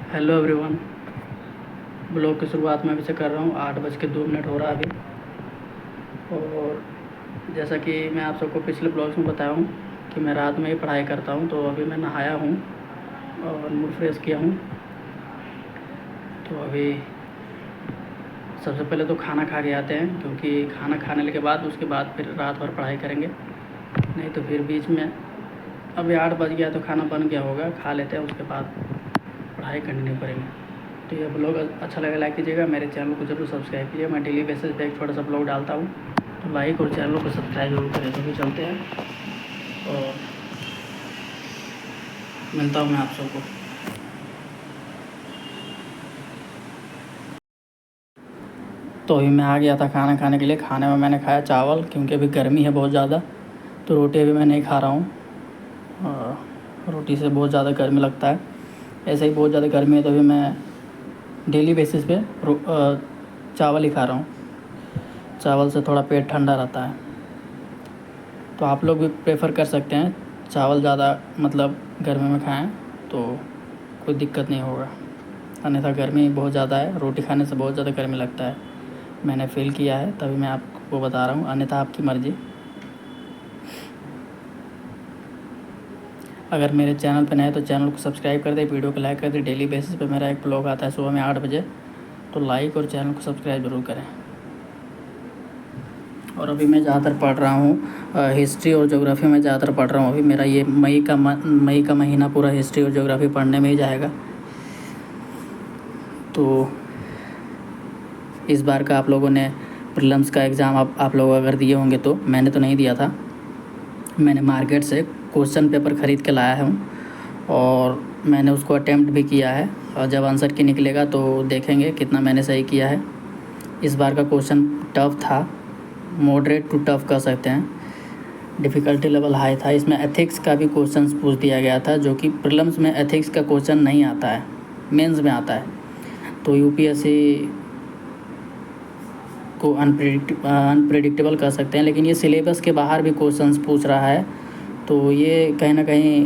Hello everyone. Blog की शुरुआत मैं अभी से कर रहा हूँ। 8:02 हो रहा है अभी। और जैसा कि मैं आप सबको पिछले ब्लॉग्स में बताया हूँ कि मैं रात में ही पढ़ाई करता हूँ, तो अभी मैं नहाया हूँ और मुँह फ्रेश किया हूँ। तो अभी सबसे पहले तो खाना खा के आते हैं, क्योंकि खाना खाने के बाद उसके बाद फिर रात भर पढ़ाई करेंगे, नहीं तो फिर बीच में अभी 8 बज गया तो खाना बन गया होगा, खा लेते हैं, उसके बाद पढ़ाई कंटिन्यू करेंगे। तो ये ब्लॉग अच्छा लगा लाइक कीजिएगा, मेरे चैनल को जरूर सब्सक्राइब कीजिए। मैं डेली बेसिस पे एक छोटा सा ब्लॉग डालता हूँ, तो लाइक और चैनल को सब्सक्राइब जरूर करें। तो भी चलते हैं और मिलता हूँ मैं आप सबको। तो अभी मैं आ गया था खाना खाने के लिए। खाने में मैंने खाया चावल, क्योंकि अभी गर्मी है बहुत ज़्यादा, तो रोटी अभी मैं नहीं खा रहा हूँ। रोटी से बहुत ज़्यादा गर्मी लगता है। ऐसे ही बहुत ज़्यादा गर्मी है, तो अभी मैं डेली बेसिस पे चावल ही खा रहा हूँ। चावल से थोड़ा पेट ठंडा रहता है। तो आप लोग भी प्रेफर कर सकते हैं चावल ज़्यादा मतलब गर्मी में खाएं, तो कोई दिक्कत नहीं होगा। अन्यथा गर्मी बहुत ज़्यादा है, रोटी खाने से बहुत ज़्यादा गर्मी लगता है। मैंने फील किया है, तभी मैं आपको बता रहा हूँ, अन्यथा आपकी मर्ज़ी। अगर मेरे चैनल पर नए तो चैनल को सब्सक्राइब कर दे, वीडियो को लाइक कर दे। डेली बेसिस पे मेरा एक ब्लॉग आता है सुबह में 8 बजे, तो लाइक और चैनल को सब्सक्राइब ज़रूर करें। और अभी मैं ज़्यादातर पढ़ रहा हूँ हिस्ट्री और ज्योग्राफी में ज़्यादातर पढ़ रहा हूँ। अभी मेरा ये मई का महीना पूरा हिस्ट्री और ज्योग्राफी पढ़ने में ही जाएगा। तो इस बार का आप लोगों ने प्रीलिम्स का एग्ज़ाम आप लोग अगर दिए होंगे, तो मैंने तो नहीं दिया था। मैंने मार्केट से क्वेश्चन पेपर ख़रीद के लाया हूँ और मैंने उसको अटेम्प्ट भी किया है, और जब आंसर की निकलेगा तो देखेंगे कितना मैंने सही किया है। इस बार का क्वेश्चन टफ था, मॉडरेट टू टफ कह सकते हैं। डिफ़िकल्टी लेवल हाई था। इसमें एथिक्स का भी क्वेश्चन पूछ दिया गया था, जो कि प्रीलिम्स में एथिक्स का क्वेश्चन नहीं आता है, मेंस में आता है। तो यूपीएससी को अनप्रेडिक्टेबल कर सकते हैं, लेकिन ये सिलेबस के बाहर भी क्वेश्चंस पूछ रहा है। तो ये कहीं ना कहीं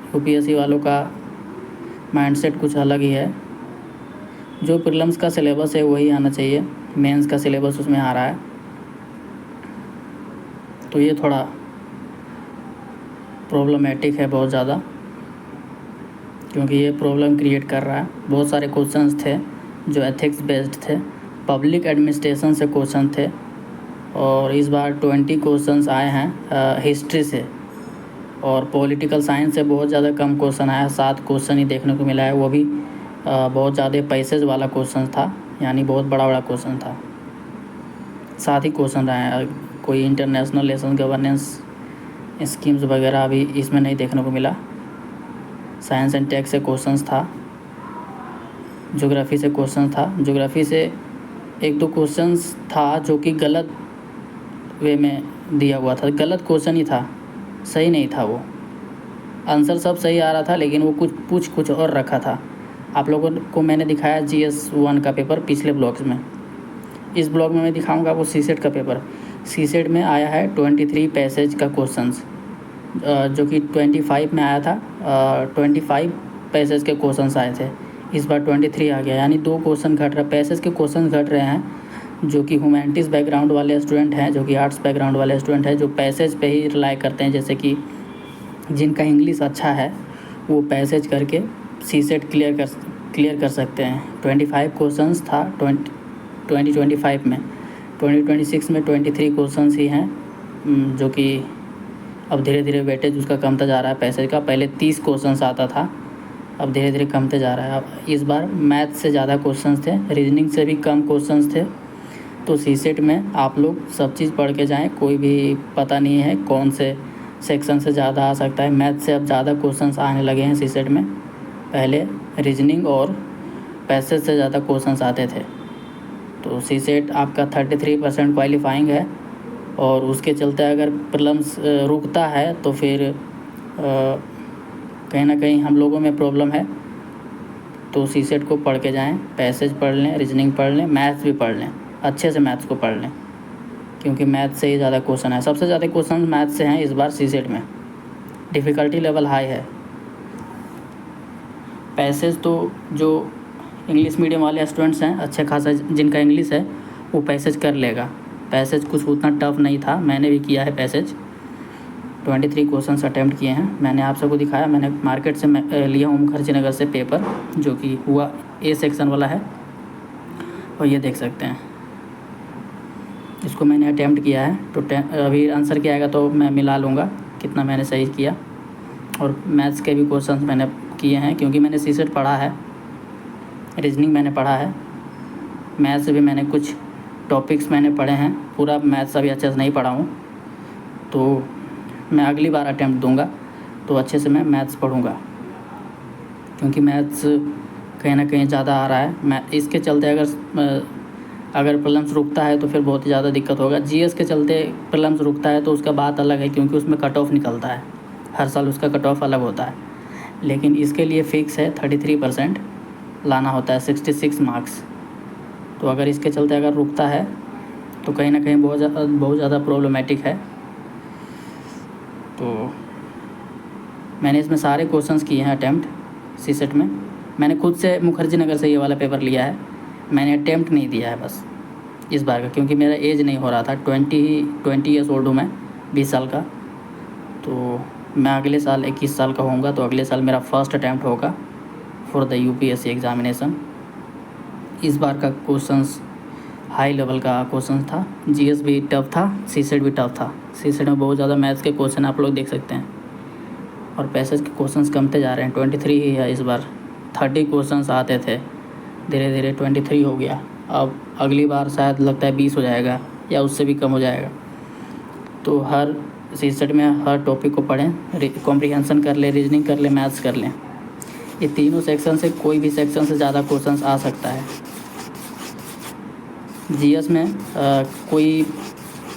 यूपीएससी वालों का माइंडसेट कुछ अलग ही है। जो प्रीलिम्स का सिलेबस है वही आना चाहिए, मेंस का सिलेबस उसमें आ रहा है। तो ये थोड़ा प्रॉब्लमेटिक है बहुत ज़्यादा, क्योंकि ये प्रॉब्लम क्रिएट कर रहा है। बहुत सारे क्वेश्चंस थे जो एथिक्स बेस्ड थे, पब्लिक एडमिनिस्ट्रेशन से क्वेश्चन थे, और इस बार 20 क्वेश्चंस आए हैं हिस्ट्री से। और पॉलिटिकल साइंस से बहुत ज़्यादा कम क्वेश्चन आया, 7 क्वेश्चन ही देखने को मिला है, वो भी बहुत ज़्यादा पैसेज वाला क्वेश्चन था, यानी बहुत बड़ा बड़ा क्वेश्चन था। 7 ही क्वेश्चन आए, कोई इंटरनेशनल रिलेशन, गवर्नेंस स्कीम्स वगैरह अभी इसमें नहीं देखने को मिला। साइंस एंड टेक से क्वेश्चंस था, ज्योग्राफी से क्वेश्चन था। ज्योग्राफी से 1-2 क्वेश्चंस था जो कि गलत वे में दिया हुआ था, गलत क्वेश्चन ही था, सही नहीं था वो। आंसर सब सही आ रहा था, लेकिन वो कुछ और रखा था। आप लोगों को मैंने दिखाया GS 1 का पेपर पिछले ब्लॉग्स में। इस ब्लॉग में मैं दिखाऊंगा वो सीसेट का पेपर। सीसेट में आया है 23 पैसेज का क्वेश्चंस, जो कि 25 में आया था। 25 पैसेज के क्वेश्चंस आए थे, इस बार 23 आ गया, यानी 2 क्वेश्चन घट रहा, पैसेज के क्वेश्चन घट रहे हैं। जो कि ह्यूमैनिटीज़ बैकग्राउंड वाले स्टूडेंट हैं, जो कि आर्ट्स बैकग्राउंड वाले स्टूडेंट हैं, जो पैसेज पे ही रिलाई करते हैं, जैसे कि जिनका इंग्लिश अच्छा है वो पैसेज करके सीसेट क्लियर कर सकते हैं। 25 क्वेश्चंस था 2025 में। 2026 में 23 क्वेश्चंस ही हैं, जो कि अब धीरे धीरे वेटेज उसका कमता जा रहा है पैसेज का। पहले 30 क्वेश्चंस आता था, अब धीरे धीरे कमते जा रहा है। अब इस बार मैथ से ज़्यादा क्वेश्चंस थे, रीजनिंग से भी कम क्वेश्चंस थे। तो सीसेट में आप लोग सब चीज़ पढ़ के जाएं, कोई भी पता नहीं है कौन से सेक्शन से ज़्यादा आ सकता है। मैथ से अब ज़्यादा क्वेश्चंस आने लगे हैं सीसेट में, पहले रीजनिंग और पैसेज से ज़्यादा क्वेश्चंस आते थे। तो सीसेट आपका 33% क्वालिफाइंग है, और उसके चलते अगर प्रीलिम्स रुकता है तो फिर कहीं ना कहीं हम लोगों में प्रॉब्लम है। तो सीसेट को पढ़ के जाएं, पैसेज पढ़ लें, रीजनिंग पढ़ लें, मैथ्स भी पढ़ लें, अच्छे से मैथ्स को पढ़ लें, क्योंकि मैथ से ही ज़्यादा क्वेश्चन है। सबसे ज़्यादा क्वेश्चन मैथ से हैं इस बार सीसेट में, डिफ़िकल्टी लेवल हाई है। पैसेज तो जो इंग्लिश मीडियम वाले स्टूडेंट्स हैं अच्छा खासा जिनका इंग्लिश है वो पैसेज कर लेगा। पैसेज कुछ उतना टफ नहीं था, मैंने भी किया है पैसेज। 23 क्वेश्चंस अटैम्प्ट किए हैं। मैंने आप सबको दिखाया, मैंने मार्केट से लिया हूँ मुखर्जी नगर से पेपर, जो कि हुआ ए सेक्शन वाला है, और ये देख सकते हैं इसको मैंने अटैम्प्ट किया है। तो अभी आंसर क्या आएगा तो मैं मिला लूँगा कितना मैंने सही किया। और मैथ्स के भी क्वेश्चंस मैंने किए हैं क्योंकि मैंने सीसेट पढ़ा है, रीजनिंग मैंने पढ़ा है, मैथ्स भी मैंने कुछ टॉपिक्स मैंने पढ़े हैं। पूरा मैथ्स अभी अच्छे से नहीं पढ़ा हूँ, तो मैं अगली बार अटैम्प्ट दूंगा तो अच्छे से मैं मैथ्स पढ़ूंगा, क्योंकि मैथ्स कहीं ना कहीं ज़्यादा आ रहा है। मैं इसके चलते अगर प्रीलिम्स रुकता है तो फिर बहुत ही ज़्यादा दिक्कत होगा। जीएस के चलते प्रीलिम्स रुकता है तो उसका बात अलग है, क्योंकि उसमें कट ऑफ निकलता है, हर साल उसका कट ऑफ अलग होता है। लेकिन इसके लिए फ़िक्स है 33% लाना होता है, 66 मार्क्स। तो अगर इसके चलते अगर रुकता है तो कहीं ना कहीं बहुत ज़्यादा प्रॉब्लमेटिक है। तो मैंने इसमें सारे क्वेश्चंस किए हैं अटैम्प्ट सीसेट में। मैंने खुद से मुखर्जी नगर से ये वाला पेपर लिया है, मैंने अटैम्प्ट नहीं दिया है बस इस बार का, क्योंकि मेरा एज नहीं हो रहा था। 20 ईयर्स ओल्ड हूँ मैं, 20 साल का। तो मैं अगले साल 21 साल का होऊंगा, तो अगले साल मेरा फर्स्ट अटैम्प्ट होगा फॉर द यूपीएससी एग्ज़ामिनेशन। इस बार का क्वेश्चंस हाई लेवल का क्वेश्चन था, जीएस भी टफ था, सीसेट भी टफ था। सीसेट में बहुत ज़्यादा मैथ्स के क्वेश्चन आप लोग देख सकते हैं, और पैसेज के क्वेश्चंस कमते जा रहे हैं। 23 ही है इस बार, 30 क्वेश्चंस आते थे, धीरे धीरे 23 हो गया। अब अगली बार शायद लगता है 20 हो जाएगा या उससे भी कम हो जाएगा। तो हर सीसेट में हर टॉपिक को पढ़ें, कॉम्प्रिहेंशन कर लें, रीजनिंग कर लें, मैथ्स कर लें। ये तीनों सेक्शन से कोई भी सेक्शन से ज़्यादा क्वेश्चंस आ सकता है। जीएस में कोई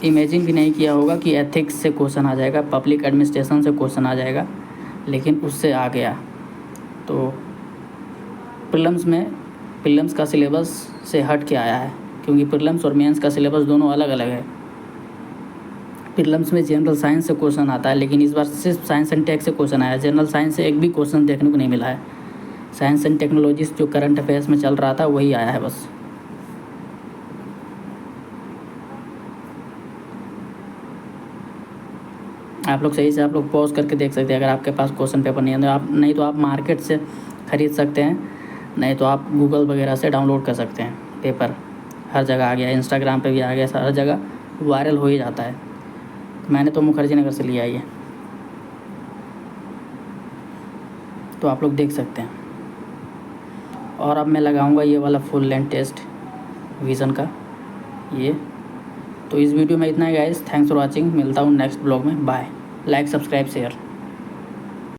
इमेजिन भी नहीं किया होगा कि एथिक्स से क्वेश्चन आ जाएगा, पब्लिक एडमिनिस्ट्रेशन से क्वेश्चन आ जाएगा, लेकिन उससे आ गया। तो प्रीलिम्स का सिलेबस से हट के आया है, क्योंकि प्रीलिम्स और मेंस का सिलेबस दोनों अलग अलग है। प्रीलिम्स में जनरल साइंस से क्वेश्चन आता है, लेकिन इस बार सिर्फ साइंस एंड टेक से क्वेश्चन आया। जनरल साइंस से एक भी क्वेश्चन देखने को नहीं मिला है। साइंस एंड टेक्नोलॉजी जो करंट अफेयर्स में चल रहा था वही आया है बस। आप लोग सही से आप लोग पॉज करके देख सकते हैं अगर आपके पास क्वेश्चन पेपर नहीं है। आप नहीं तो आप मार्केट से ख़रीद सकते हैं, नहीं तो आप गूगल वगैरह से डाउनलोड कर सकते हैं। पेपर हर जगह आ गया, इंस्टाग्राम पे भी आ गया, हर जगह वायरल हो ही जाता है। मैंने तो मुखर्जी नगर से लिया ये, तो आप लोग देख सकते हैं। और अब मैं लगाऊंगा ये वाला फुल लेंथ टेस्ट विज़न का ये। तो इस वीडियो में इतना ही गाइस, थैंक्स फॉर वाचिंग। मिलता हूँ नेक्स्ट ब्लॉग में, बाय। Like subscribe share.